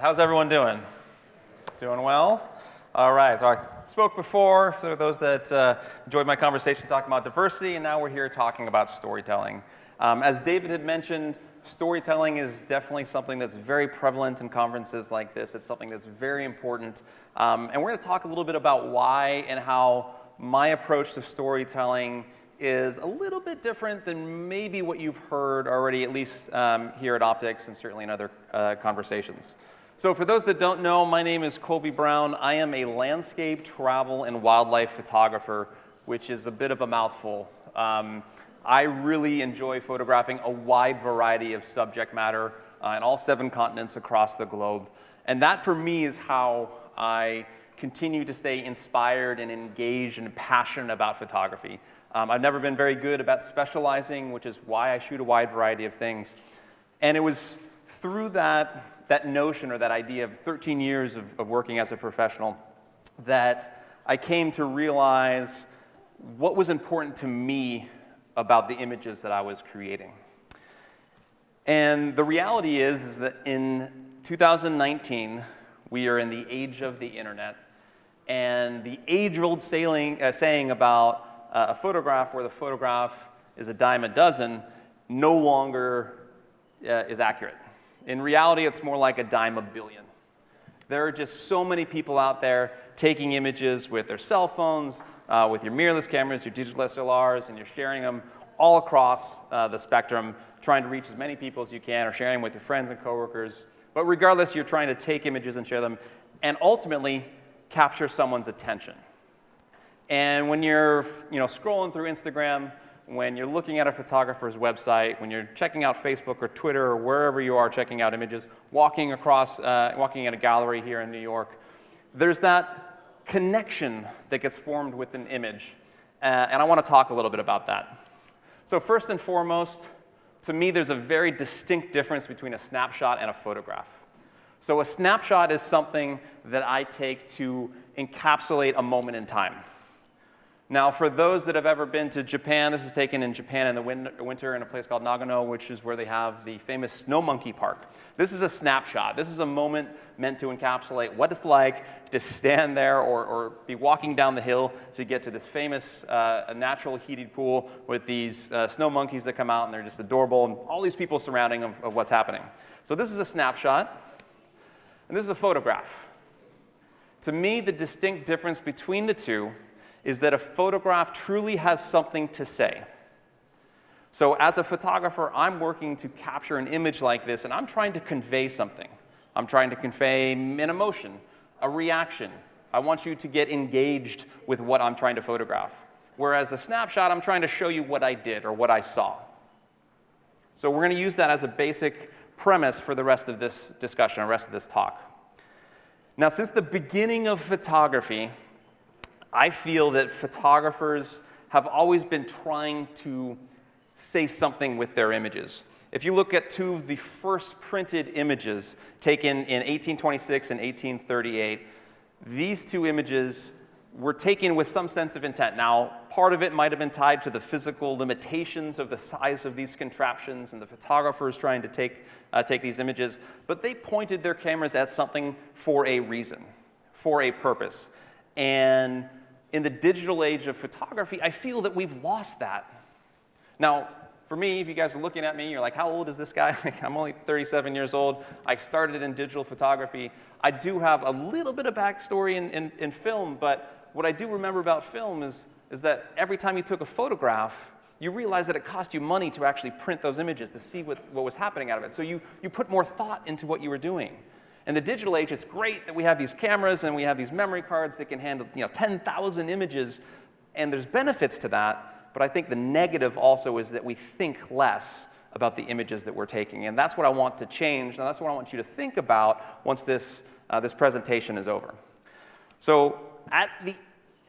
How's everyone doing? Doing well? All right, so I spoke before, for those that enjoyed my conversation talking about diversity, and now we're here talking about storytelling. As David had mentioned, storytelling is definitely something that's very prevalent in conferences like this. It's something that's very important. And we're going to talk a little bit about why and how my approach to storytelling is a little bit different than maybe what you've heard already, at least here at OPTIC and certainly in other conversations. So for those that don't know, my name is Colby Brown. I am a landscape, travel, and wildlife photographer, which is a bit of a mouthful. I really enjoy photographing a wide variety of subject matter in all 7 continents across the globe. And that, for me, is how I continue to stay inspired and engaged and passionate about photography. I've never been very good about specializing, which is why I shoot a wide variety of things. And it was through that notion or that idea of 13 years of working as a professional that I came to realize what was important to me about the images that I was creating. And the reality is that in 2019, we are in the age of the internet, and the age-old saying about a photograph where the photograph is a dime a dozen no longer is accurate. In reality, it's more like a dime a billion. There are just so many people out there taking images with their cell phones, with your mirrorless cameras, your digital SLRs, and you're sharing them all across the spectrum, trying to reach as many people as you can, or sharing them with your friends and coworkers. But regardless, you're trying to take images and share them, and ultimately capture someone's attention. And when you're scrolling through Instagram, when you're looking at a photographer's website, when you're checking out Facebook or Twitter or wherever you are checking out images, walking in a gallery here in New York, there's that connection that gets formed with an image. And I want to talk a little bit about that. So first and foremost, to me, there's a very distinct difference between a snapshot and a photograph. So a snapshot is something that I take to encapsulate a moment in time. Now, for those that have ever been to Japan, this is taken in Japan in the winter in a place called Nagano, which is where they have the famous snow monkey park. This is a snapshot. This is a moment meant to encapsulate what it's like to stand there or be walking down the hill to get to this famous natural heated pool with these snow monkeys that come out, and they're just adorable, and all these people surrounding of what's happening. So this is a snapshot, and this is a photograph. To me, the distinct difference between the two is that a photograph truly has something to say. So as a photographer, I'm working to capture an image like this, and I'm trying to convey something. I'm trying to convey an emotion, a reaction. I want you to get engaged with what I'm trying to photograph. Whereas the snapshot, I'm trying to show you what I did or what I saw. So we're going to use that as a basic premise for the rest of this discussion, the rest of this talk. Now, since the beginning of photography, I feel that photographers have always been trying to say something with their images. If you look at 2 of the first printed images taken in 1826 and 1838, these 2 images were taken with some sense of intent. Now, part of it might have been tied to the physical limitations of the size of these contraptions and the photographers trying to take these images, but they pointed their cameras at something for a reason, for a purpose. And in the digital age of photography, I feel that we've lost that. Now, for me, if you guys are looking at me, you're like, how old is this guy? I'm only 37 years old. I started in digital photography. I do have a little bit of backstory in film, but what I do remember about film is that every time you took a photograph, you realize that it cost you money to actually print those images to see what was happening out of it. So you put more thought into what you were doing. In the digital age, it's great that we have these cameras and we have these memory cards that can handle 10,000 images, and there's benefits to that, but I think the negative also is that we think less about the images that we're taking, and that's what I want to change, and that's what I want you to think about once this presentation is over. So at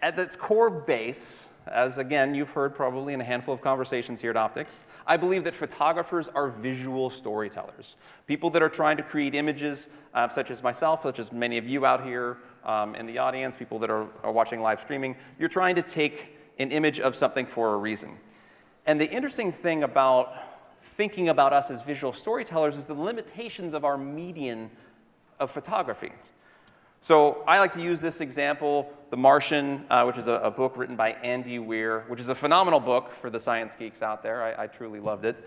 its core base, as again you've heard probably in a handful of conversations here at OPTIC, I believe that photographers are visual storytellers. People that are trying to create images, such as myself, such as many of you out here in the audience, people that are watching live streaming, you're trying to take an image of something for a reason. And the interesting thing about thinking about us as visual storytellers is the limitations of our medium of photography. So I like to use this example, The Martian, which is a book written by Andy Weir, which is a phenomenal book for the science geeks out there. I truly loved it.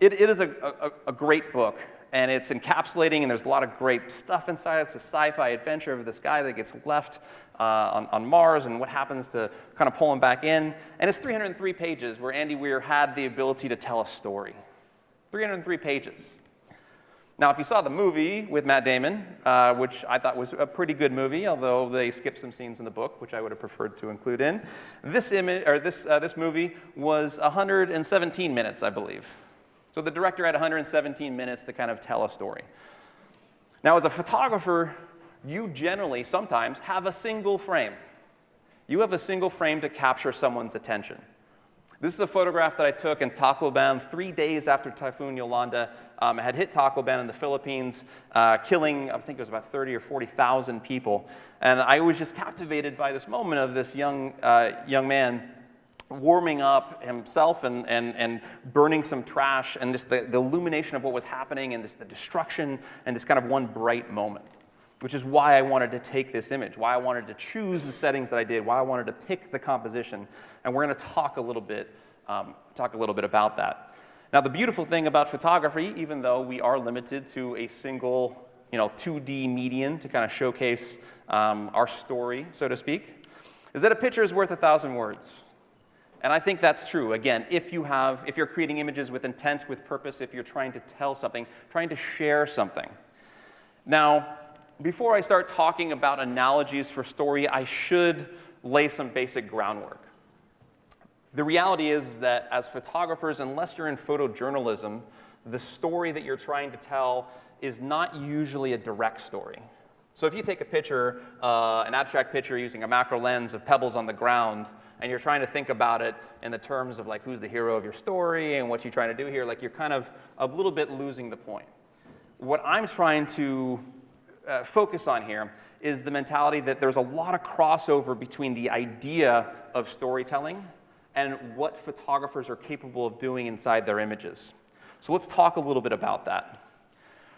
It is a great book, and it's encapsulating, and there's a lot of great stuff inside. It's a sci-fi adventure of this guy that gets left on Mars and what happens to kind of pull him back in. And it's 303 pages where Andy Weir had the ability to tell a story. 303 pages. Now, if you saw the movie with Matt Damon, which I thought was a pretty good movie, although they skipped some scenes in the book, which I would have preferred to include in, this movie was 117 minutes, I believe. So the director had 117 minutes to kind of tell a story. Now, as a photographer, you generally, sometimes, have a single frame. You have a single frame to capture someone's attention. This is a photograph that I took in Tacloban 3 days after Typhoon Yolanda had hit Tacloban in the Philippines, killing, I think it was about 30 or 40,000 people. And I was just captivated by this moment of this young man warming up himself and burning some trash, and just the illumination of what was happening, and the destruction, and this kind of one bright moment, which is why I wanted to take this image, why I wanted to choose the settings that I did, why I wanted to pick the composition. And we're going to talk a little bit about that. Now, the beautiful thing about photography, even though we are limited to a single 2D medium to kind of showcase our story, so to speak, is that a picture is worth 1,000 words. And I think that's true. Again, if you're creating images with intent, with purpose, if you're trying to tell something, trying to share something. Now, before I start talking about analogies for story, I should lay some basic groundwork. The reality is that as photographers, unless you're in photojournalism, the story that you're trying to tell is not usually a direct story. So if you take a picture, an abstract picture using a macro lens of pebbles on the ground, and you're trying to think about it in the terms of like who's the hero of your story and what you're trying to do here, like you're kind of a little bit losing the point. What I'm trying to focus on here is the mentality that there's a lot of crossover between the idea of storytelling and what photographers are capable of doing inside their images. So let's talk a little bit about that.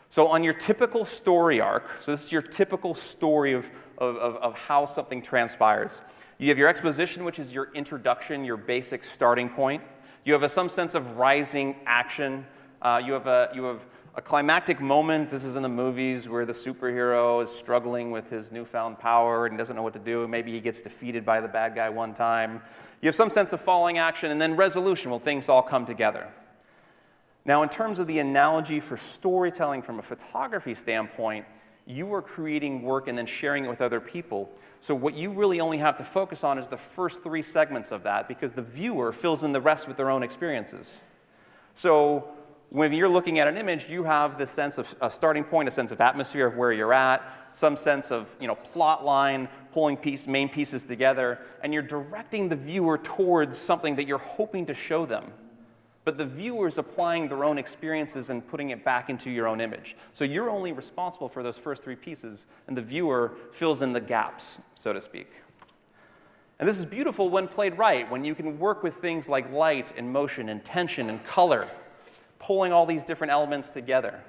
So on your typical story arc, so this is your typical story of how something transpires. You have your exposition, which is your introduction, your basic starting point. You have some sense of rising action. You have a climactic moment. This is in the movies where the superhero is struggling with his newfound power and doesn't know what to do. Maybe he gets defeated by the bad guy one time. You have some sense of falling action, and then resolution, well, things all come together. Now, in terms of the analogy for storytelling from a photography standpoint, you are creating work and then sharing it with other people. So what you really only have to focus on is the first 3 segments of that, because the viewer fills in the rest with their own experiences. So when you're looking at an image, you have this sense of a starting point, a sense of atmosphere of where you're at, some sense of plot line, pulling main pieces together, and you're directing the viewer towards something that you're hoping to show them. But the viewer is applying their own experiences and putting it back into your own image. So you're only responsible for those first 3 pieces, and the viewer fills in the gaps, so to speak. And this is beautiful when played right, when you can work with things like light and motion and tension and color, pulling all these different elements together.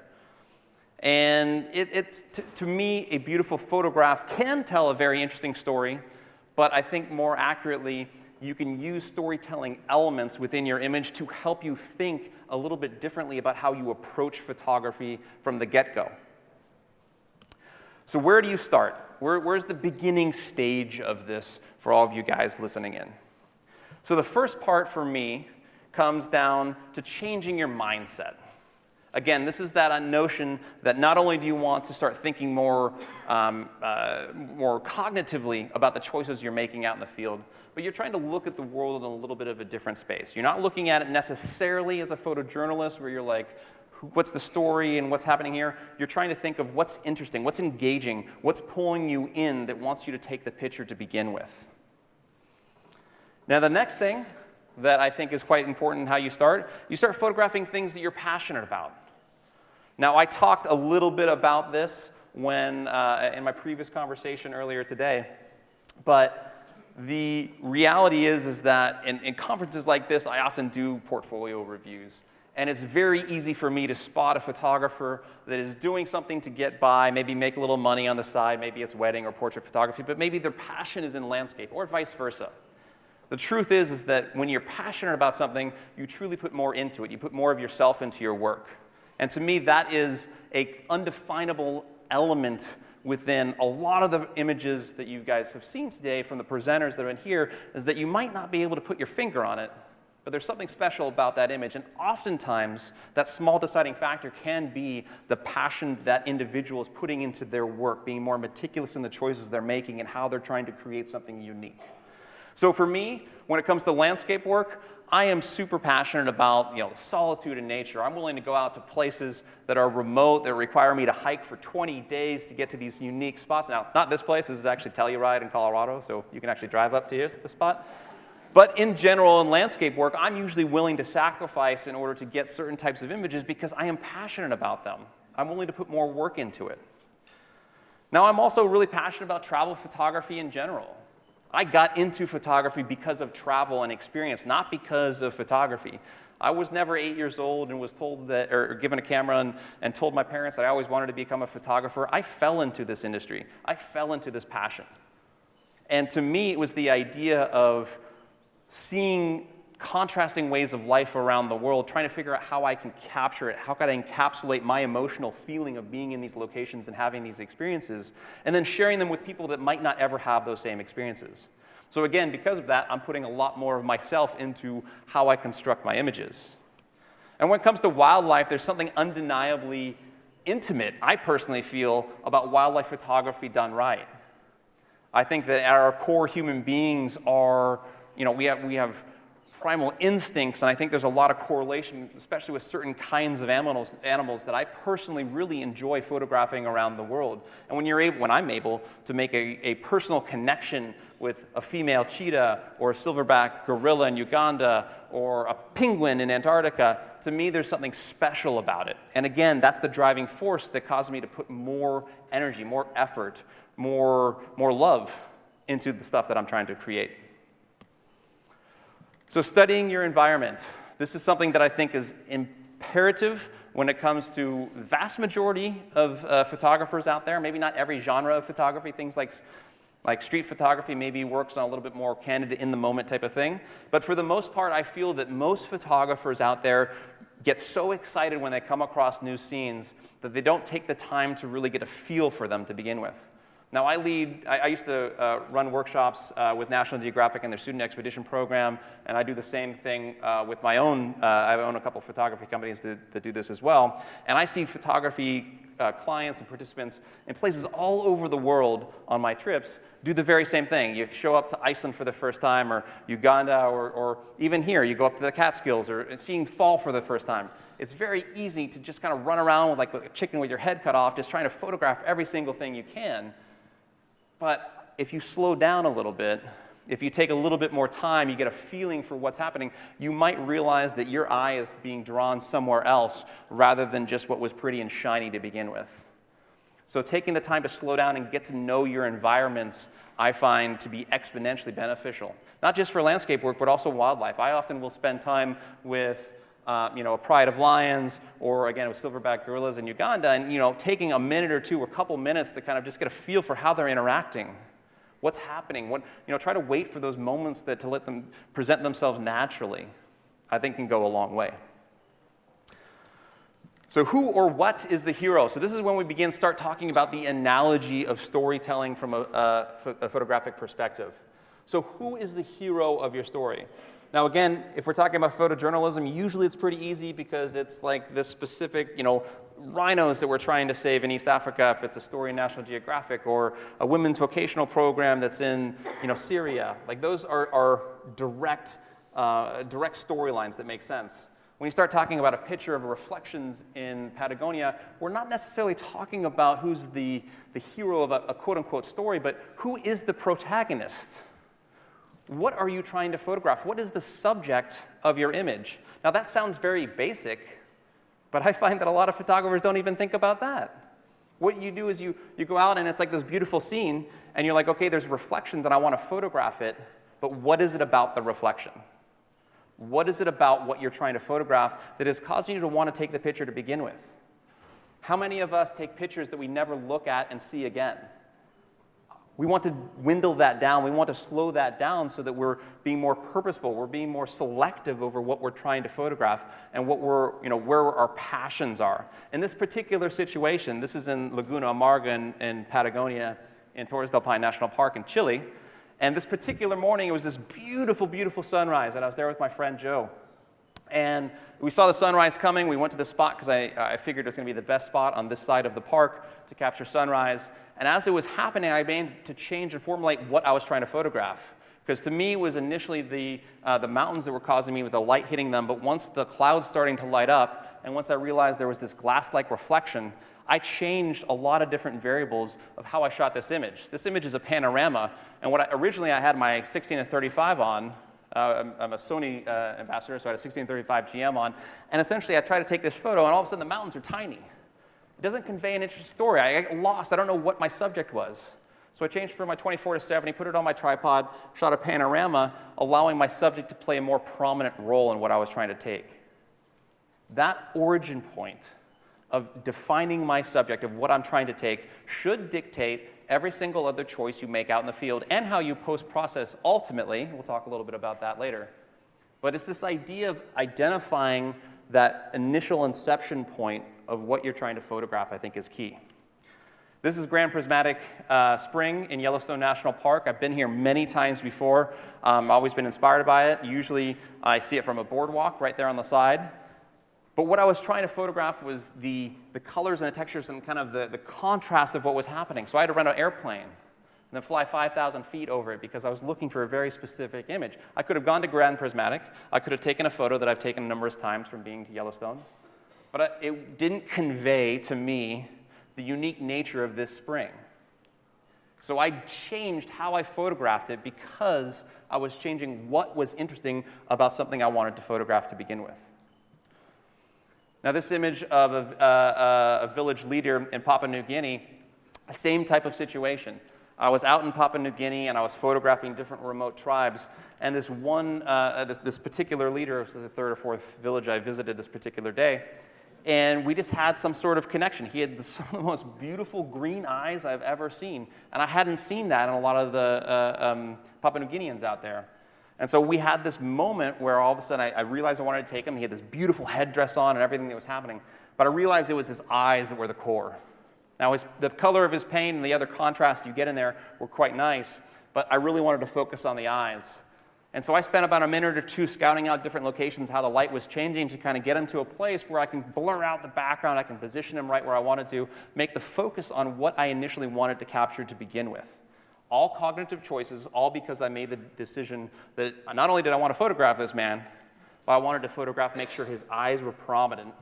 And it's to me, a beautiful photograph can tell a very interesting story, but I think more accurately, you can use storytelling elements within your image to help you think a little bit differently about how you approach photography from the get-go. So where do you start? Where's the beginning stage of this for all of you guys listening in? So the first part for me comes down to changing your mindset. Again, this is that notion that not only do you want to start thinking more cognitively about the choices you're making out in the field, but you're trying to look at the world in a little bit of a different space. You're not looking at it necessarily as a photojournalist where you're like, what's the story and what's happening here? You're trying to think of what's interesting, what's engaging, what's pulling you in that wants you to take the picture to begin with. Now, the next thing that I think is quite important in how you start photographing things that you're passionate about. Now, I talked a little bit about this when in my previous conversation earlier today, but the reality is that in conferences like this, I often do portfolio reviews. And it's very easy for me to spot a photographer that is doing something to get by, maybe make a little money on the side, maybe it's wedding or portrait photography, but maybe their passion is in landscape, or vice versa. The truth is that when you're passionate about something, you truly put more into it. You put more of yourself into your work. And to me, that is an undefinable element within a lot of the images that you guys have seen today from the presenters that are in here, is that you might not be able to put your finger on it, but there's something special about that image. And oftentimes, that small deciding factor can be the passion that individual is putting into their work, being more meticulous in the choices they're making and how they're trying to create something unique. So for me, when it comes to landscape work, I am super passionate about solitude and nature. I'm willing to go out to places that are remote, that require me to hike for 20 days to get to these unique spots. Now, not this place. This is actually Telluride in Colorado, so you can actually drive up to the spot. But in general, in landscape work, I'm usually willing to sacrifice in order to get certain types of images because I am passionate about them. I'm willing to put more work into it. Now, I'm also really passionate about travel photography in general. I got into photography because of travel and experience, not because of photography. I was never 8 years old and was told that, or given a camera and told my parents that I always wanted to become a photographer. I fell into this industry. I fell into this passion. And to me, it was the idea of seeing contrasting ways of life around the world, trying to figure out how I can capture it, how can I encapsulate my emotional feeling of being in these locations and having these experiences, and then sharing them with people that might not ever have those same experiences. So again, because of that, I'm putting a lot more of myself into how I construct my images. And when it comes to wildlife, there's something undeniably intimate, I personally feel, about wildlife photography done right. I think that at our core, human beings are we have primal instincts, and I think there's a lot of correlation, especially with certain kinds of animals that I personally really enjoy photographing around the world. And when I'm able to make a personal connection with a female cheetah or a silverback gorilla in Uganda or a penguin in Antarctica, to me there's something special about it. And again, that's the driving force that caused me to put more energy, more effort, more love into the stuff that I'm trying to create. So studying your environment. This is something that I think is imperative when it comes to the vast majority of photographers out there. Maybe not every genre of photography. Things like street photography maybe works on a little bit more candid, in-the-moment type of thing. But for the most part, I feel that most photographers out there get so excited when they come across new scenes that they don't take the time to really get a feel for them to begin with. Now, I used to run workshops with National Geographic and their student expedition program, and I do the same thing with my own. I own a couple of photography companies that do this as well. And I see photography clients and participants in places all over the world on my trips do the very same thing. You show up to Iceland for the first time, or Uganda, or even here, you go up to the Catskills, or seeing fall for the first time. It's very easy to just kind of run around like a chicken with your head cut off, just trying to photograph every single thing you can. But if you slow down a little bit, if you take a little bit more time, you get a feeling for what's happening, you might realize that your eye is being drawn somewhere else rather than just what was pretty and shiny to begin with. So taking the time to slow down and get to know your environments, I find to be exponentially beneficial. Not just for landscape work, but also wildlife. I often will spend time with a pride of lions, or again with silverback gorillas in Uganda, and taking a minute or two or a couple minutes to kind of just get a feel for how they're interacting, what's happening. Try to wait for those moments to let them present themselves naturally, I think can go a long way. So who or what is the hero? So this is when we start talking about the analogy of storytelling from a photographic perspective. So who is the hero of your story? Now again, if we're talking about photojournalism, usually it's pretty easy because it's like this specific, rhinos that we're trying to save in East Africa, if it's a story in National Geographic, or a women's vocational program that's in, Syria. Like those are direct storylines that make sense. When you start talking about a picture of reflections in Patagonia, we're not necessarily talking about who's the hero of a quote-unquote story, but who is the protagonist? What are you trying to photograph? What is the subject of your image? Now that sounds very basic, but I find that a lot of photographers don't even think about that. What you do is you go out and it's like this beautiful scene, and you're like, okay, there's reflections and I want to photograph it, but what is it about the reflection? What is it about what you're trying to photograph that is causing you to want to take the picture to begin with? How many of us take pictures that we never look at and see again? We want to dwindle that down. We want to slow that down so that we're being more purposeful. We're being more selective over what we're trying to photograph and what where our passions are. In this particular situation, this is in Laguna Amarga in Patagonia, in Torres del Paine National Park in Chile. And this particular morning, it was this beautiful, beautiful sunrise, and I was there with my friend Joe. And we saw the sunrise coming. We went to the spot because I figured it was going to be the best spot on this side of the park to capture sunrise. And as it was happening, I began to change and formulate what I was trying to photograph. Because to me, it was initially the mountains that were causing me with the light hitting them. But once the clouds starting to light up, and once I realized there was this glass-like reflection, I changed a lot of different variables of how I shot this image. This image is a panorama. And originally I had my 16 and 35 on. I'm a Sony ambassador, so I had a 1635 GM on. And essentially, I tried to take this photo, and all of a sudden, the mountains are tiny. It doesn't convey an interesting story. I got lost. I don't know what my subject was. So I changed from my 24 to 70, put it on my tripod, shot a panorama, allowing my subject to play a more prominent role in what I was trying to take. That origin point of defining my subject, of what I'm trying to take, should dictate every single other choice you make out in the field and how you post-process ultimately. We'll talk a little bit about that later. But it's this idea of identifying that initial inception point of what you're trying to photograph, I think, is key. This is Grand Prismatic Spring in Yellowstone National Park. I've been here many times before. I've always been inspired by it. Usually I see it from a boardwalk right there on the side. But what I was trying to photograph was the colors and the textures and kind of the contrast of what was happening. So I had to rent an airplane and then fly 5,000 feet over it because I was looking for a very specific image. I could have gone to Grand Prismatic. I could have taken a photo that I've taken numerous times from being to Yellowstone. But it didn't convey to me the unique nature of this spring. So I changed how I photographed it because I was changing what was interesting about something I wanted to photograph to begin with. Now, this image of a village leader in Papua New Guinea, same type of situation. I was out in Papua New Guinea, and I was photographing different remote tribes. And this particular leader, this is the third or fourth village I visited this particular day, and we just had some sort of connection. He had some of the most beautiful green eyes I've ever seen, and I hadn't seen that in a lot of the Papua New Guineans out there. And so we had this moment where all of a sudden I realized I wanted to take him. He had this beautiful headdress on and everything that was happening. But I realized it was his eyes that were the core. Now, the color of his paint and the other contrast you get in there were quite nice, but I really wanted to focus on the eyes. And so I spent about a minute or two scouting out different locations, how the light was changing to kind of get him to a place where I can blur out the background, I can position him right where I wanted to, make the focus on what I initially wanted to capture to begin with. All cognitive choices, all because I made the decision that not only did I want to photograph this man, but I wanted to make sure his eyes were prominent,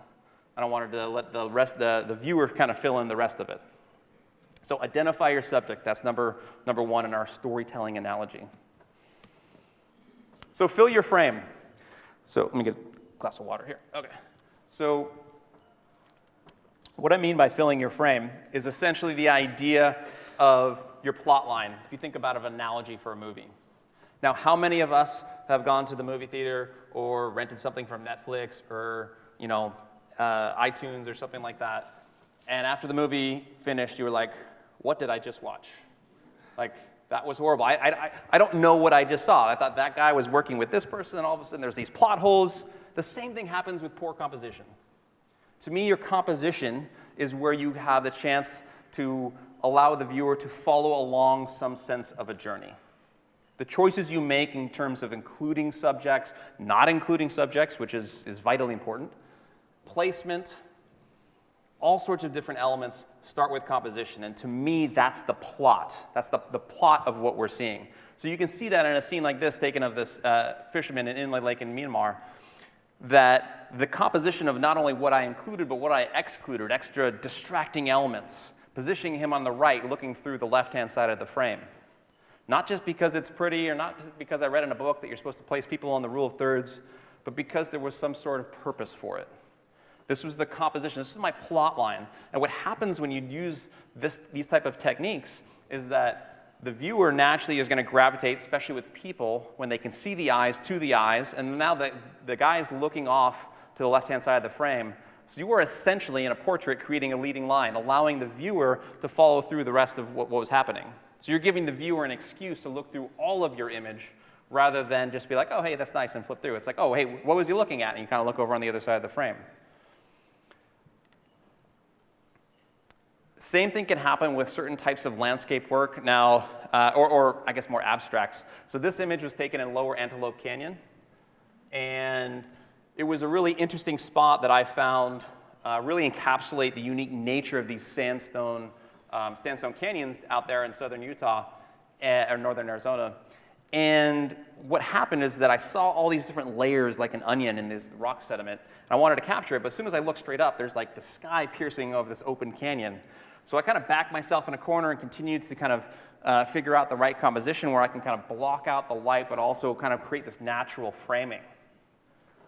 and I wanted to let the viewer kind of fill in the rest of it. So identify your subject. That's number one in our storytelling analogy. So fill your frame. So let me get a glass of water here. Okay. So what I mean by filling your frame is essentially the idea of your plot line, if you think about an analogy for a movie. Now, how many of us have gone to the movie theater or rented something from Netflix or iTunes or something like that, and after the movie finished, you were like, what did I just watch? Like, that was horrible. I don't know what I just saw. I thought that guy was working with this person, and all of a sudden there's these plot holes. The same thing happens with poor composition. To me, your composition is where you have the chance to allow the viewer to follow along some sense of a journey. The choices you make in terms of including subjects, not including subjects, which is vitally important, placement, all sorts of different elements start with composition. And to me, that's the plot. That's the plot of what we're seeing. So you can see that in a scene like this, taken of this fisherman in Inlet Lake in Myanmar, that the composition of not only what I included, but what I excluded, extra distracting elements, positioning him on the right, looking through the left-hand side of the frame. Not just because it's pretty, or not just because I read in a book that you're supposed to place people on the rule of thirds, but because there was some sort of purpose for it. This was the composition. This is my plot line. And what happens when you use these type of techniques is that the viewer naturally is going to gravitate, especially with people, when they can see the eyes, to the eyes, and now the guy is looking off to the left-hand side of the frame. So you are essentially, in a portrait, creating a leading line, allowing the viewer to follow through the rest of what was happening. So you're giving the viewer an excuse to look through all of your image rather than just be like, oh, hey, that's nice, and flip through. It's like, oh, hey, what was he looking at? And you kind of look over on the other side of the frame. Same thing can happen with certain types of landscape work now, or I guess more abstracts. So this image was taken in Lower Antelope Canyon, and it was a really interesting spot that I found really encapsulate the unique nature of these sandstone canyons out there in southern Utah or northern Arizona. And what happened is that I saw all these different layers like an onion in this rock sediment, and I wanted to capture it, but as soon as I looked straight up, there's like the sky piercing over this open canyon. So I kind of backed myself in a corner and continued to kind of figure out the right composition where I can kind of block out the light, but also kind of create this natural framing.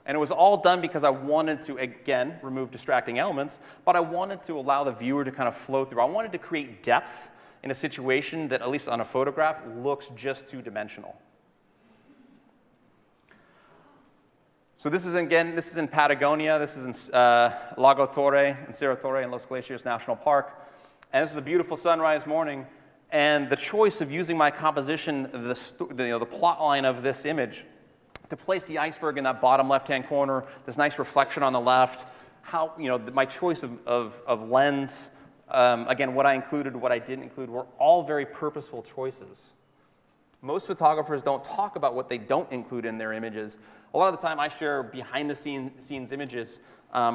And it was all done because I wanted to, again, remove distracting elements, but I wanted to allow the viewer to kind of flow through. I wanted to create depth in a situation that, at least on a photograph, looks just two-dimensional. So this is in Patagonia. This is in Lago Torre and Cerro Torre in Los Glaciers National Park. And this is a beautiful sunrise morning. And the choice of using my composition, the plot line of this image, to place the iceberg in that bottom left-hand corner, this nice reflection on the left, my choice of lens, again, what I included, what I didn't include, were all very purposeful choices. Most photographers don't talk about what they don't include in their images. A lot of the time I share behind-the-scenes images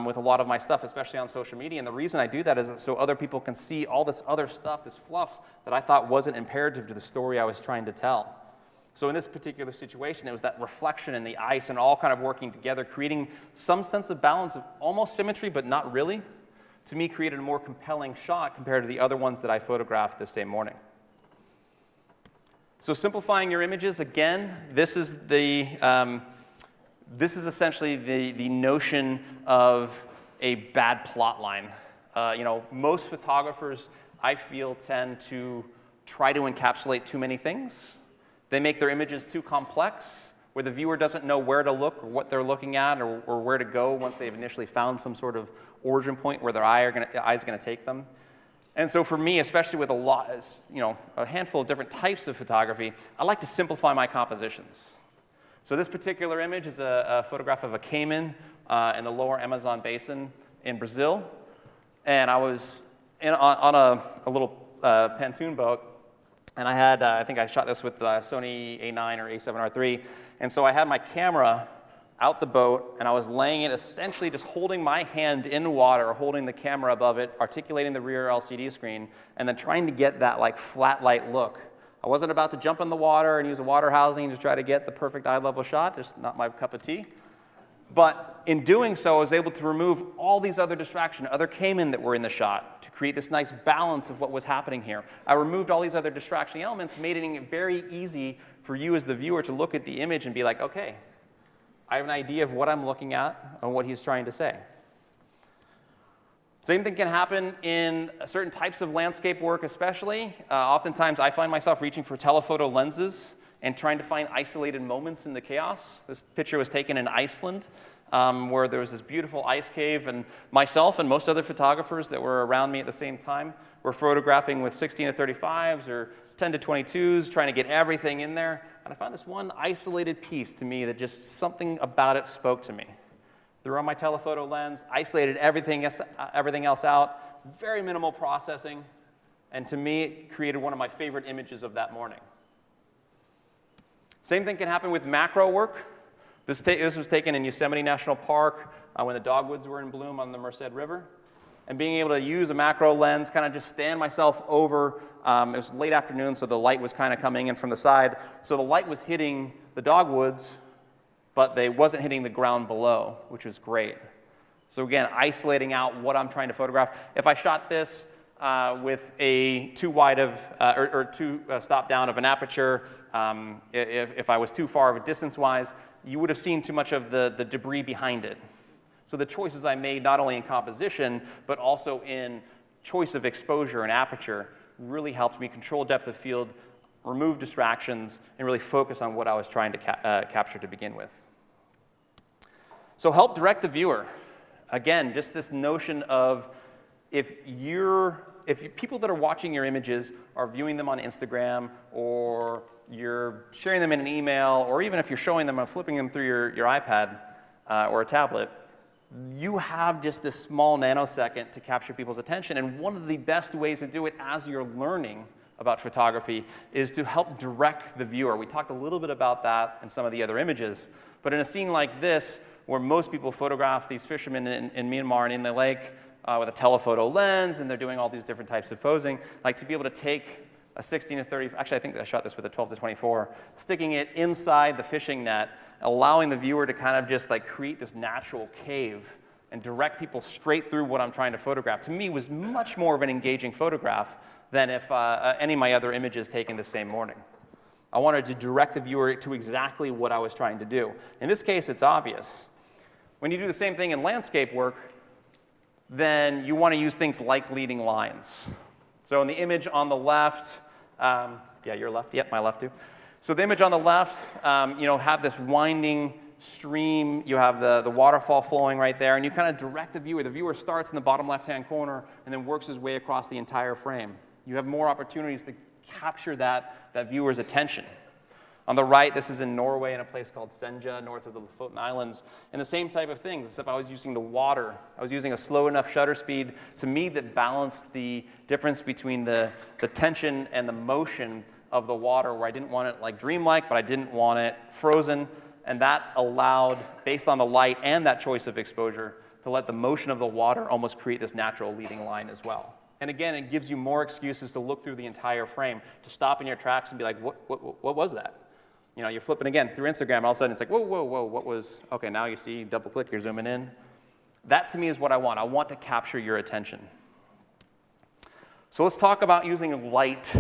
with a lot of my stuff, especially on social media, and the reason I do that is so other people can see all this other stuff, this fluff, that I thought wasn't imperative to the story I was trying to tell. So in this particular situation, it was that reflection in the ice and all kind of working together, creating some sense of balance of almost symmetry, but not really. To me, created a more compelling shot compared to the other ones that I photographed this same morning. So simplifying your images, again, this is essentially the notion of a bad plot line. Most photographers, I feel, tend to try to encapsulate too many things. They make their images too complex, where the viewer doesn't know where to look or what they're looking at or where to go once they've initially found some sort of origin point where their eye is going to take them. And so for me, especially with a handful of different types of photography, I like to simplify my compositions. So this particular image is a photograph of a caiman in the lower Amazon basin in Brazil. And I was on a little pontoon boat, and I think I shot this with Sony A9 or A7 R3. And so I had my camera out the boat, and I was laying it, essentially just holding my hand in water, holding the camera above it, articulating the rear LCD screen, and then trying to get that like flat light look. I wasn't about to jump in the water and use a water housing to try to get the perfect eye level shot, just not my cup of tea. But in doing so, I was able to remove all these other distractions, other caiman that were in the shot, to create this nice balance of what was happening here. I removed all these other distraction elements, making it very easy for you as the viewer to look at the image and be like, okay, I have an idea of what I'm looking at and what he's trying to say. Same thing can happen in certain types of landscape work especially. Oftentimes I find myself reaching for telephoto lenses and trying to find isolated moments in the chaos. This picture was taken in Iceland, where there was this beautiful ice cave, and myself and most other photographers that were around me at the same time were photographing with 16 to 35s or 10 to 22s, trying to get everything in there. And I found this one isolated piece to me that just something about it spoke to me. Threw on my telephoto lens, isolated everything else out, very minimal processing, and to me, it created one of my favorite images of that morning. Same thing can happen with macro work. This was taken in Yosemite National Park when the dogwoods were in bloom on the Merced River. And being able to use a macro lens, kind of just stand myself over. It was late afternoon, so the light was kind of coming in from the side. So the light was hitting the dogwoods, but they wasn't hitting the ground below, which was great. So again, isolating out what I'm trying to photograph. If I shot this with a too wide of, or too stop down of an aperture, if I was too far of a distance-wise, you would have seen too much of the debris behind it. So the choices I made, not only in composition, but also in choice of exposure and aperture, really helped me control depth of field remove distractions, and really focus on what I was trying to capture to begin with. So help direct the viewer. Again, just this notion of if people that are watching your images are viewing them on Instagram, or you're sharing them in an email, or even if you're showing them and flipping them through your iPad or a tablet, you have just this small nanosecond to capture people's attention. And one of the best ways to do it as you're learning about photography is to help direct the viewer. We talked a little bit about that in some of the other images. But in a scene like this, where most people photograph these fishermen in Myanmar and in the lake with a telephoto lens, and they're doing all these different types of posing, like to be able to take a 16 to 30, actually I think I shot this with a 12 to 24, sticking it inside the fishing net, allowing the viewer to kind of just like create this natural cave and direct people straight through what I'm trying to photograph, to me was much more of an engaging photograph than if any of my other images taken the same morning. I wanted to direct the viewer to exactly what I was trying to do. In this case, it's obvious. When you do the same thing in landscape work, then you want to use things like leading lines. So in the image on the left, yeah, your left, yep, my left too. So the image on the left, have this winding stream, you have the waterfall flowing right there, and you kind of direct the viewer. The viewer starts in the bottom left-hand corner and then works his way across the entire frame. You have more opportunities to capture that viewer's attention. On the right, this is in Norway in a place called Senja, north of the Lofoten Islands. And the same type of things, except I was using the water. I was using a slow enough shutter speed to me that balanced the difference between the tension and the motion of the water, where I didn't want it like dreamlike, but I didn't want it frozen. And that allowed, based on the light and that choice of exposure, to let the motion of the water almost create this natural leading line as well. And again, it gives you more excuses to look through the entire frame, to stop in your tracks and be like, what was that? You know, you're flipping again through Instagram, all of a sudden it's like, whoa, what was, okay, now you see, double click, you're zooming in. That to me is what I want. I want to capture your attention. So let's talk about using light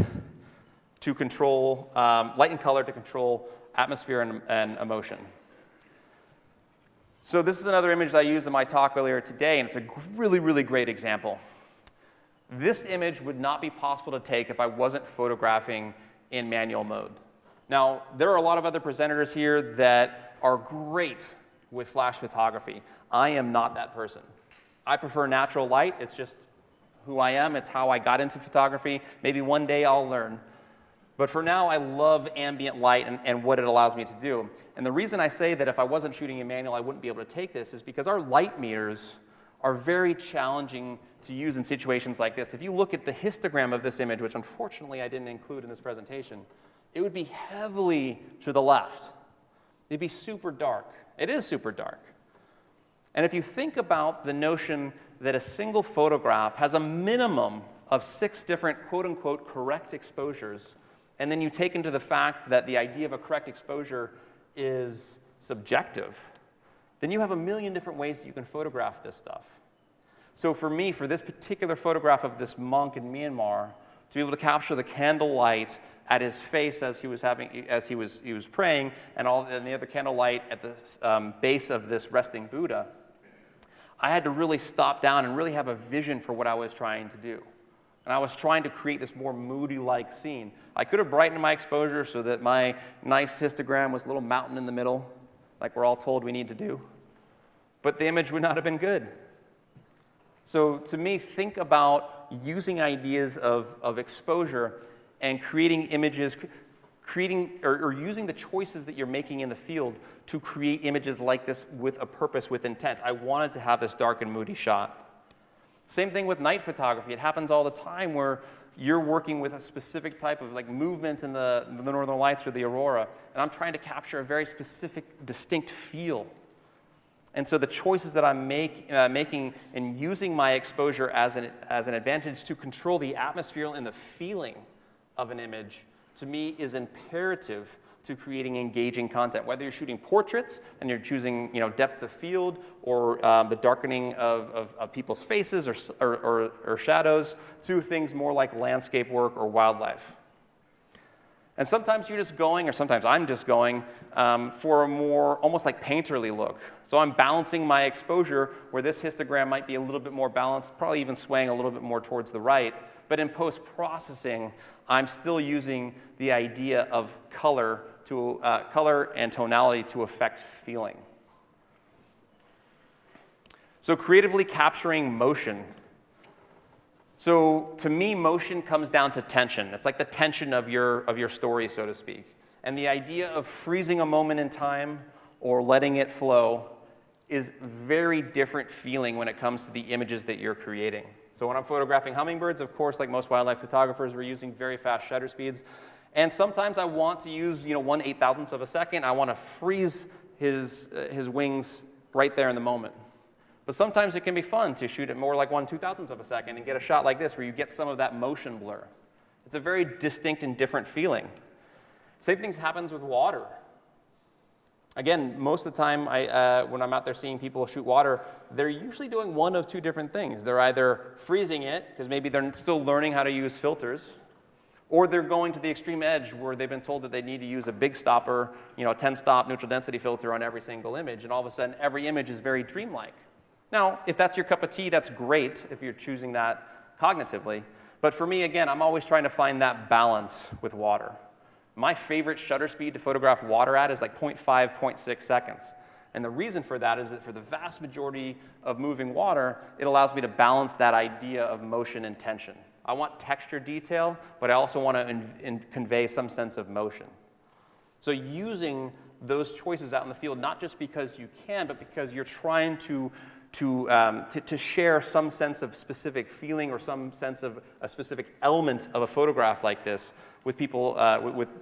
to control, light and color to control atmosphere and emotion. So this is another image that I used in my talk earlier today, and it's a really, really great example. This image would not be possible to take if I wasn't photographing in manual mode. Now, there are a lot of other presenters here that are great with flash photography. I am not that person. I prefer natural light. It's just who I am. It's how I got into photography. Maybe one day I'll learn. But for now, I love ambient light and what it allows me to do. And the reason I say that if I wasn't shooting in manual, I wouldn't be able to take this is because our light meters are very challenging to use in situations like this. If you look at the histogram of this image, which unfortunately I didn't include in this presentation, it would be heavily to the left. It'd be super dark. It is super dark. And if you think about the notion that a single photograph has a minimum of 6 different quote-unquote correct exposures, and then you take into the fact that the idea of a correct exposure is subjective, then you have a million different ways that you can photograph this stuff. So for me, for this particular photograph of this monk in Myanmar, to be able to capture the candlelight at his face as he was praying, and the other candlelight at the base of this resting Buddha, I had to really stop down and really have a vision for what I was trying to do. And I was trying to create this more moody-like scene. I could have brightened my exposure so that my nice histogram was a little mountain in the middle, like we're all told we need to do. But the image would not have been good. So to me, think about using ideas of exposure and creating images, or using the choices that you're making in the field to create images like this with a purpose, with intent. I wanted to have this dark and moody shot. Same thing with night photography. It happens all the time where you're working with a specific type of like movement in the northern lights or the aurora, and I'm trying to capture a very specific, distinct feel. And so the choices that I'm making in using my exposure as an advantage to control the atmosphere and the feeling of an image, to me, is imperative to creating engaging content. Whether you're shooting portraits and you're choosing depth of field or the darkening of people's faces or shadows, to things more like landscape work or wildlife. And sometimes you're just going, or sometimes I'm just going, for a more almost like painterly look. So I'm balancing my exposure where this histogram might be a little bit more balanced, probably even swaying a little bit more towards the right. But in post-processing, I'm still using the idea of color and tonality to affect feeling. So creatively capturing motion. So to me, motion comes down to tension. It's like the tension of your story, so to speak. And the idea of freezing a moment in time or letting it flow is very different feeling when it comes to the images that you're creating. So when I'm photographing hummingbirds, of course, like most wildlife photographers, we're using very fast shutter speeds. And sometimes I want to use 1/8,000th of a second. I want to freeze his wings right there in the moment. But sometimes it can be fun to shoot at more like 1/2000th of a second and get a shot like this where you get some of that motion blur. It's a very distinct and different feeling. Same thing happens with water. Again, most of the time when I'm out there seeing people shoot water, they're usually doing one of two different things. They're either freezing it, because maybe they're still learning how to use filters, or they're going to the extreme edge where they've been told that they need to use a big stopper, a 10-stop neutral density filter on every single image, and all of a sudden every image is very dreamlike. Now, if that's your cup of tea, that's great if you're choosing that cognitively. But for me, again, I'm always trying to find that balance with water. My favorite shutter speed to photograph water at is like 0.5, 0.6 seconds. And the reason for that is that for the vast majority of moving water, it allows me to balance that idea of motion and tension. I want texture detail, but I also want to convey some sense of motion. So using those choices out in the field, not just because you can, but because you're trying to share some sense of specific feeling or some sense of a specific element of a photograph like this with people,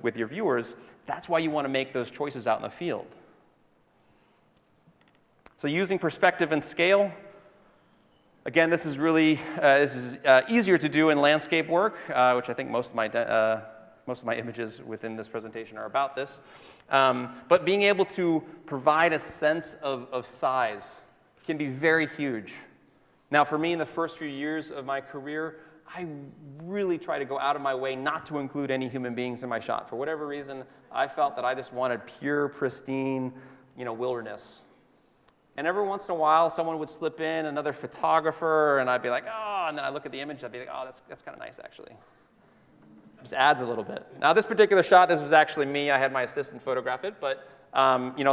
with your viewers, that's why you want to make those choices out in the field. So using perspective and scale, again, this is really easier to do in landscape work, which I think most of my images within this presentation are about this. But being able to provide a sense of size can be very huge. Now, for me, in the first few years of my career, I really try to go out of my way not to include any human beings in my shot. For whatever reason, I felt that I just wanted pure, pristine, wilderness. And every once in a while, someone would slip in, another photographer, and I'd be like, oh, and then I look at the image, I'd be like, oh, that's kind of nice, actually. It just adds a little bit. Now, this particular shot, this was actually me. I had my assistant photograph it, but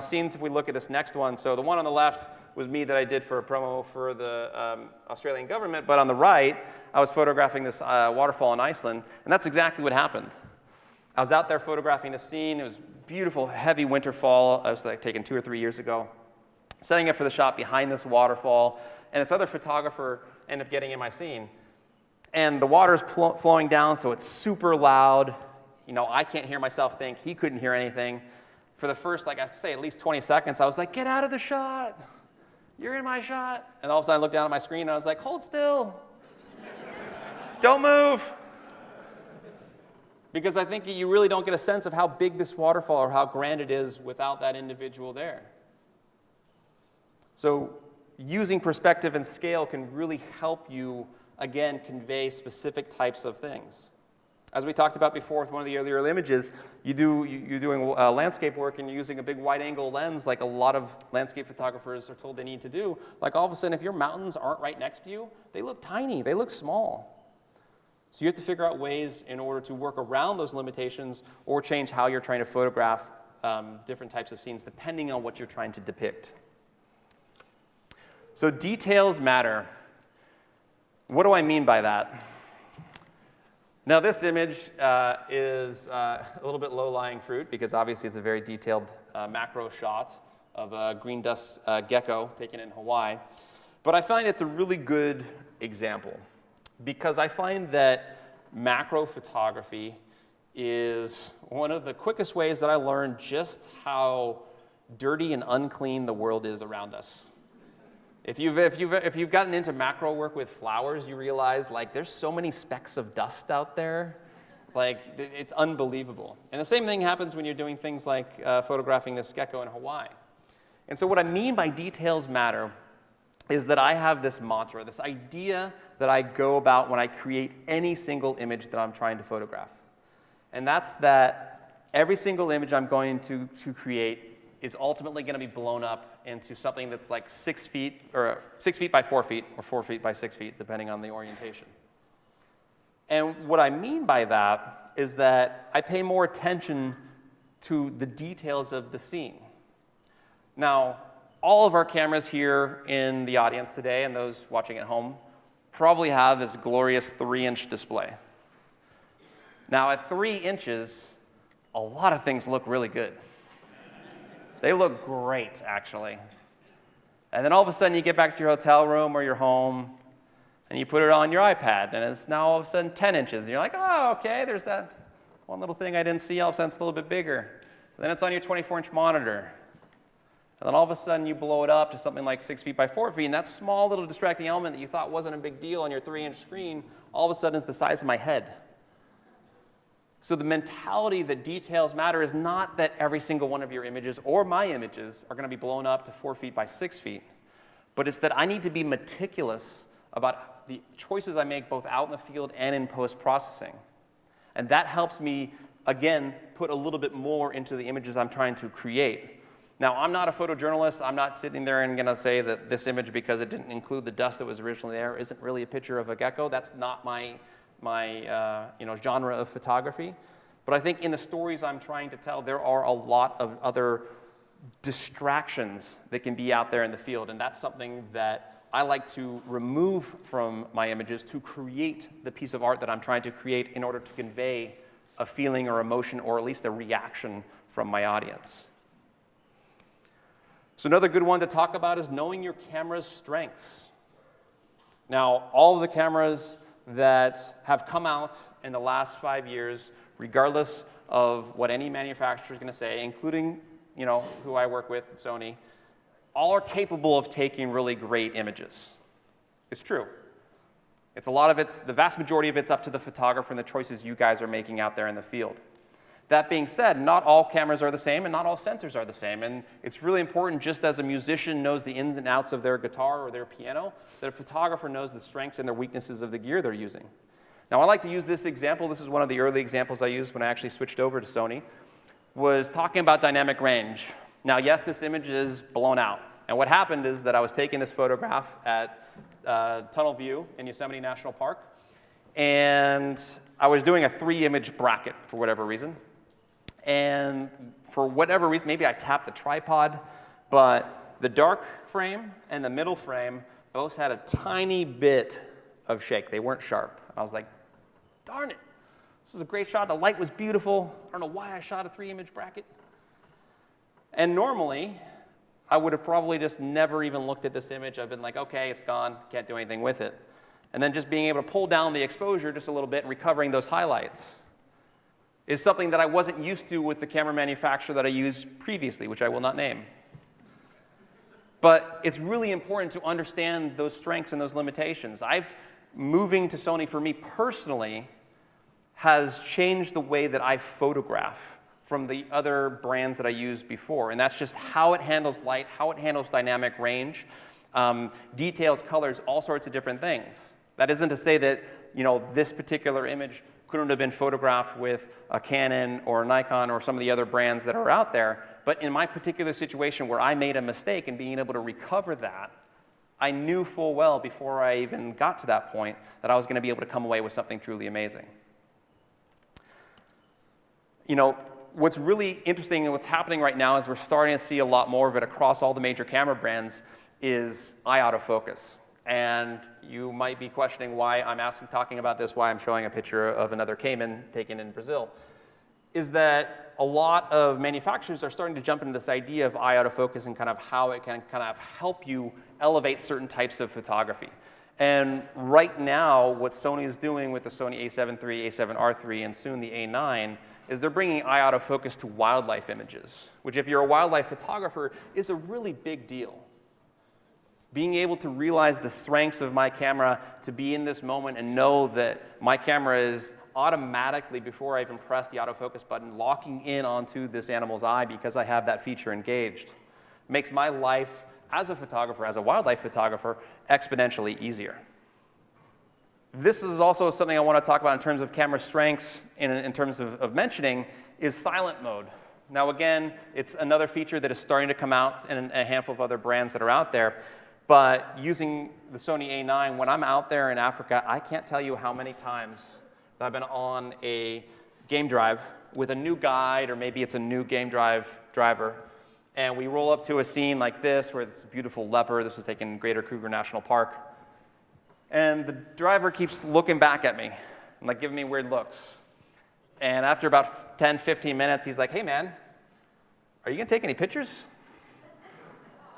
scenes, if we look at this next one, so the one on the left was me that I did for a promo for the Australian government, but on the right, I was photographing this waterfall in Iceland, and that's exactly what happened. I was out there photographing a scene. It was beautiful, heavy winter fall. I was taken 2 or 3 years ago. Setting up for the shot behind this waterfall, and this other photographer ended up getting in my scene. And the water's flowing down, so it's super loud. I can't hear myself think. He couldn't hear anything. For the first, I'd say at least 20 seconds, I was like, get out of the shot. You're in my shot. And all of a sudden, I looked down at my screen, and I was like, hold still. Don't move. Because I think you really don't get a sense of how big this waterfall or how grand it is without that individual there. So using perspective and scale can really help you, again, convey specific types of things. As we talked about before with one of the earlier images, you're doing landscape work and you're using a big wide-angle lens like a lot of landscape photographers are told they need to do. Like all of a sudden, if your mountains aren't right next to you, they look tiny, they look small. So you have to figure out ways in order to work around those limitations or change how you're trying to photograph different types of scenes depending on what you're trying to depict. So details matter. What do I mean by that? Now this image is a little bit low-lying fruit because obviously it's a very detailed macro shot of a green dust gecko taken in Hawaii. But I find it's a really good example because I find that macro photography is one of the quickest ways that I learned just how dirty and unclean the world is around us. If you've gotten into macro work with flowers, you realize there's so many specks of dust out there, it's unbelievable. And the same thing happens when you're doing things like photographing this gecko in Hawaii. And so what I mean by details matter is that I have this mantra, this idea that I go about when I create any single image that I'm trying to photograph. And that's that every single image I'm going to create is ultimately going to be blown up into something that's like 6 feet, or 6 feet by 4 feet, or 4 feet by 6 feet, depending on the orientation. And what I mean by that is that I pay more attention to the details of the scene. Now, all of our cameras here in the audience today and those watching at home probably have this glorious 3-inch display. Now, at 3 inches, a lot of things look really good. They look great, actually. And then all of a sudden, you get back to your hotel room or your home, and you put it on your iPad, and it's now all of a sudden 10 inches. And you're like, oh, okay, there's that one little thing I didn't see. All of a sudden, it's a little bit bigger. And then it's on your 24-inch monitor. And then all of a sudden, you blow it up to something like 6 feet by 4 feet, and that small little distracting element that you thought wasn't a big deal on your 3-inch screen, all of a sudden is the size of my head. So the mentality that details matter is not that every single one of your images or my images are going to be blown up to 4 feet by 6 feet, but it's that I need to be meticulous about the choices I make both out in the field and in post-processing. And that helps me, again, put a little bit more into the images I'm trying to create. Now, I'm not a photojournalist. I'm not sitting there and going to say that this image, because it didn't include the dust that was originally there, isn't really a picture of a gecko. That's not my genre of photography. But I think in the stories I'm trying to tell, there are a lot of other distractions that can be out there in the field, and that's something that I like to remove from my images to create the piece of art that I'm trying to create in order to convey a feeling or emotion, or at least a reaction from my audience. So another good one to talk about is knowing your camera's strengths. Now, all of the cameras that have come out in the last 5 years, regardless of what any manufacturer is going to say, including who I work with, Sony, all are capable of taking really great images. It's true. The vast majority of it's up to the photographer and the choices you guys are making out there in the field. That being said, not all cameras are the same and not all sensors are the same. And it's really important, just as a musician knows the ins and outs of their guitar or their piano, that a photographer knows the strengths and the weaknesses of the gear they're using. Now, I like to use this example. This is one of the early examples I used when I actually switched over to Sony, was talking about dynamic range. Now, yes, this image is blown out. And what happened is that I was taking this photograph at Tunnel View in Yosemite National Park, and I was doing a 3-image bracket for whatever reason. And for whatever reason, maybe I tapped the tripod, but the dark frame and the middle frame both had a tiny bit of shake. They weren't sharp. I was like, darn it, this is a great shot. The light was beautiful. I don't know why I shot a 3-image bracket. And normally, I would have probably just never even looked at this image. I've been like, okay, it's gone, can't do anything with it. And then just being able to pull down the exposure just a little bit and recovering those highlights is something that I wasn't used to with the camera manufacturer that I used previously, which I will not name. But it's really important to understand those strengths and those limitations. Moving to Sony for me personally has changed the way that I photograph from the other brands that I used before. And that's just how it handles light, how it handles dynamic range, details, colors, all sorts of different things. That isn't to say that this particular image couldn't have been photographed with a Canon or a Nikon or some of the other brands that are out there. But in my particular situation where I made a mistake and being able to recover that, I knew full well before I even got to that point that I was going to be able to come away with something truly amazing. What's really interesting and what's happening right now is we're starting to see a lot more of it across all the major camera brands is IATA Focus. And you might be questioning why I'm talking about this, why I'm showing a picture of another caiman taken in Brazil, is that a lot of manufacturers are starting to jump into this idea of IATA Focus and kind of how it can kind of help you elevate certain types of photography. And right now, what Sony is doing with the Sony a7 III, a7R III, and soon the a9 is they're bringing IATA Focus to wildlife images, which if you're a wildlife photographer is a really big deal. Being able to realize the strengths of my camera, to be in this moment and know that my camera is automatically, before I even press the autofocus button, locking in onto this animal's eye because I have that feature engaged, makes my life as a photographer, as a wildlife photographer, exponentially easier. This is also something I want to talk about in terms of camera strengths, in terms of mentioning, is silent mode. Now again, it's another feature that is starting to come out in a handful of other brands that are out there. But using the Sony A9, when I'm out there in Africa, I can't tell you how many times that I've been on a game drive with a new guide, or maybe it's a new game driver, and we roll up to a scene like this, where this beautiful leopard, this was taken in Greater Kruger National Park, and the driver keeps looking back at me, and like giving me weird looks. And after about 10, 15 minutes, he's like, hey man, are you gonna take any pictures?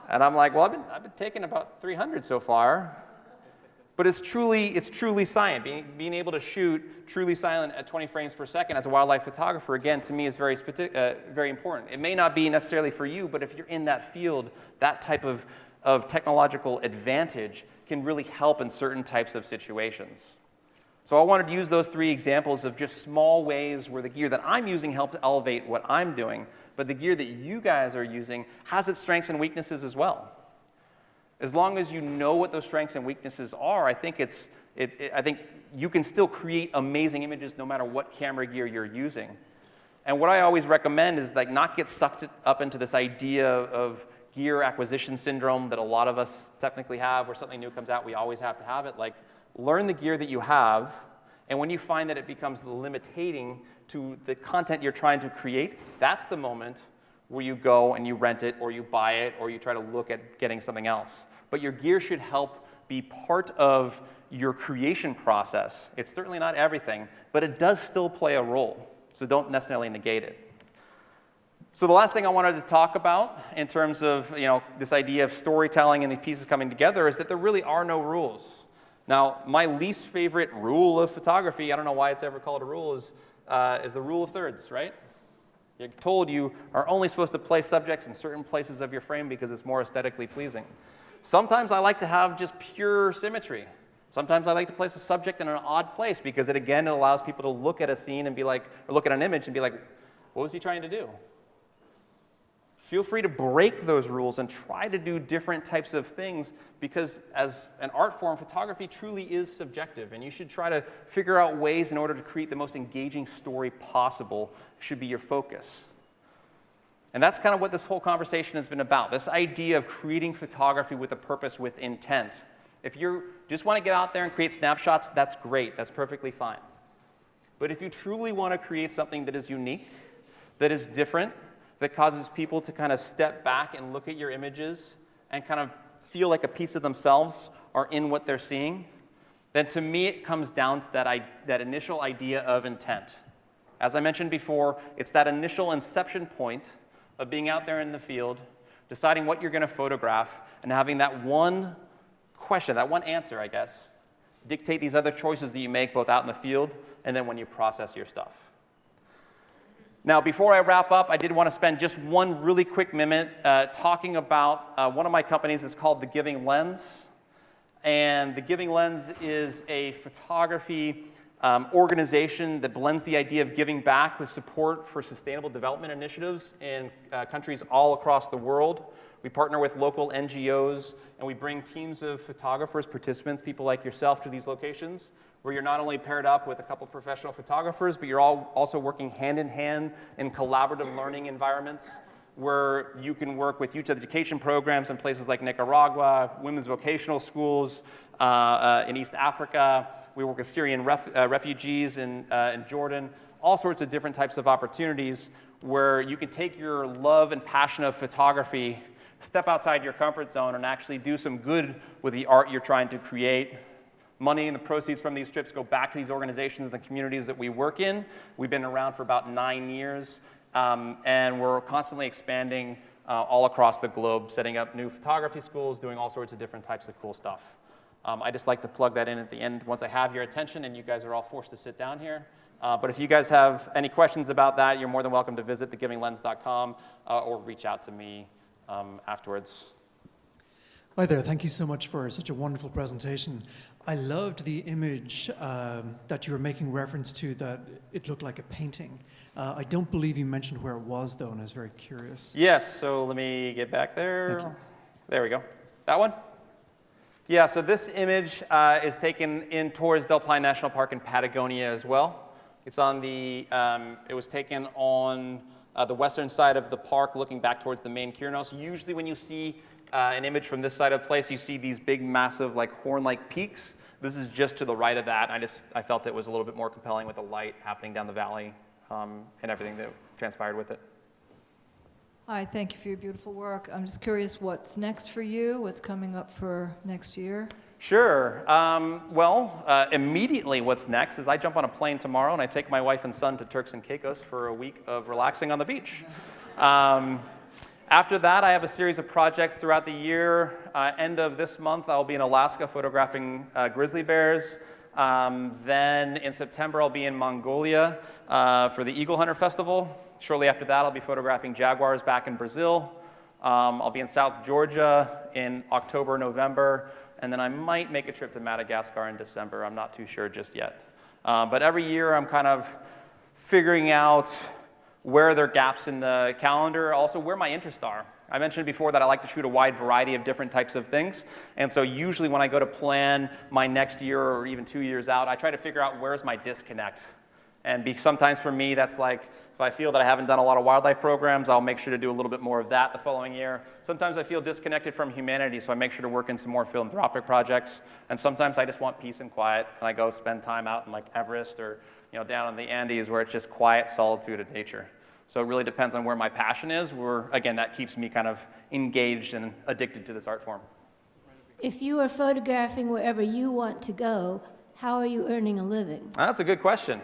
And I'm like, well, I've been taking about 300 so far. But it's truly silent. Being able to shoot truly silent at 20 frames per second as a wildlife photographer, again, to me is very important. It may not be necessarily for you, but if you're in that field, that type of technological advantage can really help in certain types of situations. So I wanted to use those 3 examples of just small ways where the gear that I'm using helped elevate what I'm doing, but the gear that you guys are using has its strengths and weaknesses as well. As long as you know what those strengths and weaknesses are, I think you can still create amazing images no matter what camera gear you're using. And what I always recommend is like not get sucked up into this idea of gear acquisition syndrome that a lot of us technically have, where something new comes out, we always have to have it. Like, learn the gear that you have, and when you find that it becomes limiting to the content you're trying to create, that's the moment where you go and you rent it, or you buy it, or you try to look at getting something else. But your gear should help be part of your creation process. It's certainly not everything, but it does still play a role, so don't necessarily negate it. So the last thing I wanted to talk about in terms of this idea of storytelling and the pieces coming together is that there really are no rules. Now, my least favorite rule of photography, I don't know why it's ever called a rule, is the rule of thirds, right? You're told you are only supposed to place subjects in certain places of your frame because it's more aesthetically pleasing. Sometimes I like to have just pure symmetry. Sometimes I like to place a subject in an odd place because it allows people to look at a scene and be like, or look at an image and be like, what was he trying to do? Feel free to break those rules and try to do different types of things, because as an art form, photography truly is subjective, and you should try to figure out ways in order to create the most engaging story possible should be your focus. And that's kind of what this whole conversation has been about, this idea of creating photography with a purpose, with intent. If you just want to get out there and create snapshots, that's great, that's perfectly fine. But if you truly want to create something that is unique, that is different, that causes people to kind of step back and look at your images and kind of feel like a piece of themselves are in what they're seeing, then to me it comes down to that initial idea of intent. As I mentioned before, it's that initial inception point of being out there in the field, deciding what you're going to photograph, and having that one question, that one answer, I guess, dictate these other choices that you make both out in the field and then when you process your stuff. Now, before I wrap up, I did want to spend just one really quick minute talking about one of my companies. It's called The Giving Lens. And The Giving Lens is a photography organization that blends the idea of giving back with support for sustainable development initiatives in countries all across the world. We partner with local NGOs, and we bring teams of photographers, participants, people like yourself, to these locations, where you're not only paired up with a couple professional photographers, but you're all also working hand in hand in collaborative learning environments, where you can work with youth education programs in places like Nicaragua, women's vocational schools in East Africa. We work with Syrian refugees in Jordan, all sorts of different types of opportunities where you can take your love and passion of photography, step outside your comfort zone, and actually do some good with the art you're trying to create. Money and the proceeds from these trips go back to these organizations and the communities that we work in. We've been around for about 9 years, and we're constantly expanding all across the globe, setting up new photography schools, doing all sorts of different types of cool stuff. I just like to plug that in at the end once I have your attention, and you guys are all forced to sit down here. But if you guys have any questions about that, you're more than welcome to visit thegivinglens.com or reach out to me afterwards. Hi there, thank you so much for such a wonderful presentation. I loved the image that you were making reference to, that it looked like a painting. I don't believe you mentioned where it was though, and I was very curious. Yes, so let me get back there. There we go. That one? Yeah, so this image is taken in towards Del Pine National Park in Patagonia as well. It's on the, it was taken on the western side of the park looking back towards the main Kirinos. Usually when you see an image from this side of the place, you see these big, massive, like horn-like peaks. This is just to the right of that. I felt it was a little bit more compelling with the light happening down the valley and everything that transpired with it. Hi, thank you for your beautiful work. I'm just curious what's next for you, what's coming up for next year? Sure. Immediately what's next is I jump on a plane tomorrow and I take my wife and son to Turks and Caicos for a week of relaxing on the beach. After that, I have a series of projects throughout the year. End of this month, I'll be in Alaska photographing grizzly bears. Then in September, I'll be in Mongolia for the Eagle Hunter Festival. Shortly after that, I'll be photographing jaguars back in Brazil. I'll be in South Georgia in October, November, and then I might make a trip to Madagascar in December. I'm not too sure just yet. But every year, I'm kind of figuring out where there are gaps in the calendar, also where my interests are. I mentioned before that I like to shoot a wide variety of different types of things, and so usually when I go to plan my next year or even 2 years out, I try to figure out where's my disconnect. And sometimes for me, that's like, if I feel that I haven't done a lot of wildlife programs, I'll make sure to do a little bit more of that the following year. Sometimes I feel disconnected from humanity, so I make sure to work in some more philanthropic projects. And sometimes I just want peace and quiet, and I go spend time out in like Everest or down in the Andes where it's just quiet solitude of nature. So it really depends on where my passion is, where, again, that keeps me kind of engaged and addicted to this art form. If you are photographing wherever you want to go, how are you earning a living? That's a good question.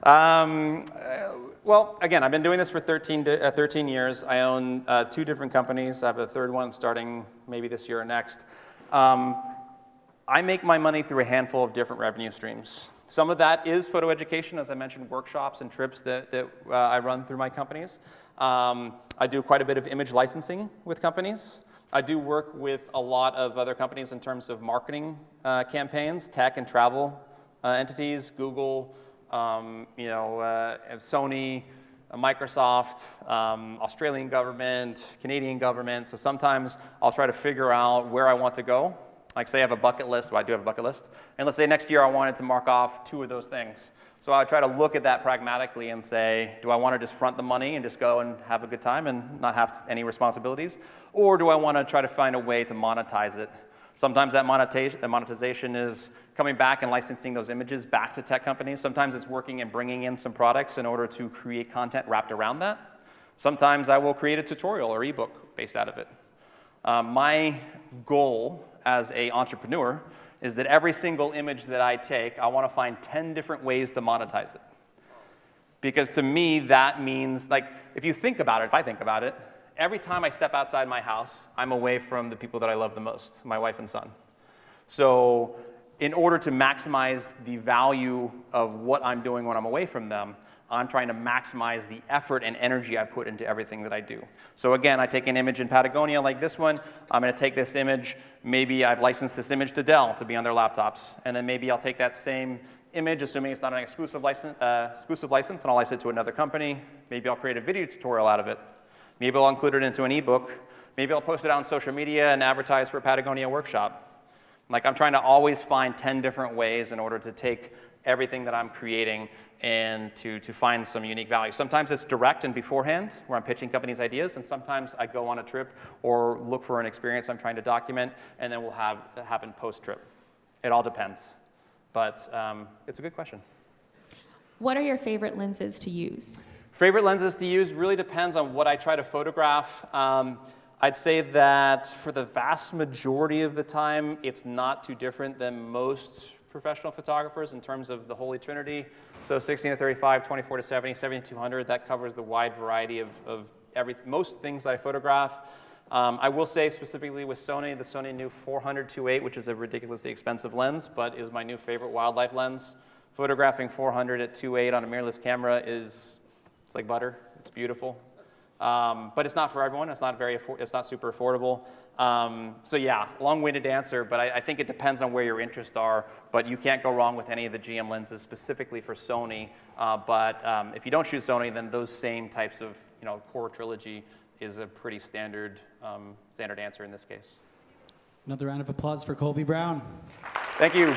Well, again, I've been doing this for 13 years. I own 2 different companies. I have a third one starting maybe this year or next. I make my money through a handful of different revenue streams. Some of that is photo education, as I mentioned, workshops and trips that I run through my companies. I do quite a bit of image licensing with companies. I do work with a lot of other companies in terms of marketing campaigns, tech and travel entities, Google, Sony, Microsoft, Australian government, Canadian government. So sometimes I'll try to figure out where I want to go. Like say I have a bucket list, well, I do have a bucket list. And let's say next year I wanted to mark off 2 of those things. So I would try to look at that pragmatically and say, do I want to just front the money and just go and have a good time and not have any responsibilities? Or do I want to try to find a way to monetize it? Sometimes that monetization is coming back and licensing those images back to tech companies. Sometimes it's working and bringing in some products in order to create content wrapped around that. Sometimes I will create a tutorial or ebook based out of it. My goal as an entrepreneur is that every single image that I take, I want to find 10 different ways to monetize it. Because to me, that means, like, if I think about it, every time I step outside my house, I'm away from the people that I love the most, my wife and son. So in order to maximize the value of what I'm doing when I'm away from them, I'm trying to maximize the effort and energy I put into everything that I do. So again, I take an image in Patagonia like this one. I'm going to take this image. Maybe I've licensed this image to Dell to be on their laptops. And then maybe I'll take that same image, assuming it's not an exclusive license, and I'll license it to another company. Maybe I'll create a video tutorial out of it. Maybe I'll include it into an ebook. Maybe I'll post it out on social media and advertise for a Patagonia workshop. Like, I'm trying to always find 10 different ways in order to take everything that I'm creating and to find some unique value. Sometimes it's direct and beforehand, where I'm pitching companies ideas, and sometimes I go on a trip or look for an experience I'm trying to document, and then we'll have it happen post-trip. It all depends. But it's a good question. What are your favorite lenses to use? Favorite lenses to use really depends on what I try to photograph. I'd say that for the vast majority of the time, it's not too different than most professional photographers in terms of the Holy Trinity. So 16-35, 24-70, 70-200, that covers the wide variety of most things that I photograph. I will say specifically with Sony, the Sony new 400-2.8, which is a ridiculously expensive lens, but is my new favorite wildlife lens. Photographing 400 at 2.8 on a mirrorless camera it's like butter. It's beautiful. But it's not for everyone. It's not super affordable. So yeah, long-winded answer, but I think it depends on where your interests are. But you can't go wrong with any of the GM lenses specifically for Sony. But if you don't choose Sony, then those same types of core trilogy is a pretty standard standard answer in this case. Another round of applause for Colby Brown. Thank you.